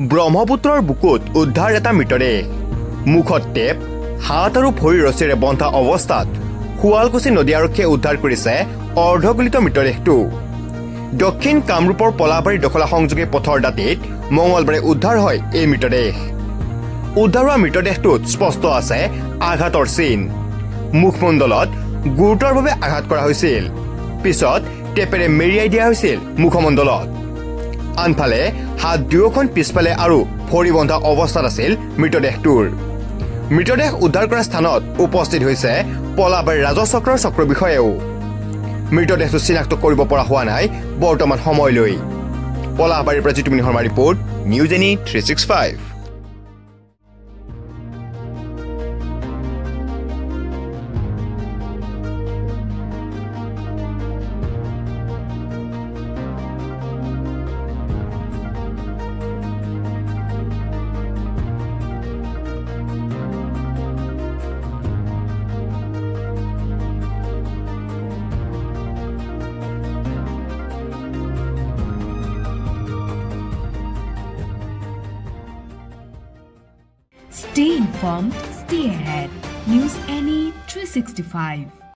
ব্ৰহ্মপুত্ৰৰ বুকুত উদ্ধাৰ এটা মৃতদেহ মুখত টেপ হাত আৰু ভৰিৰ ৰছীৰে বন্ধা অৱস্থাত শুৱালকুছি নদী আৰক্ষীয়ে উদ্ধাৰ কৰিছে অৰ্ধগলিত মৃতদেহটো দক্ষিণ কামৰূপৰ পলাবাৰী দখলা সংযোগী পথৰ দাঁতিত মঙলবাৰে উদ্ধাৰ হয় এই মৃতদেহ উদ্ধাৰ হোৱা মৃতদেহটোত স্পষ্ট আছে আঘাতৰ চিন মুখমণ্ডলত গুৰুতৰভাৱে আঘাত কৰা হৈছিল পিছত টেপেৰে মেৰিয়াই দিয়া হৈছিল মুখমণ্ডলত আনফালে হাত দুয়োখন পিছফালে আৰু ভৰি বন্ধা অৱস্থাত আছিল মৃতদেহটোৰ মৃতদেহ উদ্ধাৰ কৰা স্থানত উপস্থিত হৈছে পলাবাৰী ৰাজচক্ৰৰ চক্ৰ বিষয়েও মৃতদেহটো চিনাক্ত কৰিব পৰা হোৱা নাই বৰ্তমান সময়লৈ পলাবাৰীৰ পৰা জিতুমণি শৰ্মাৰ report news any 365 Stay informed, stay ahead. News Any 365.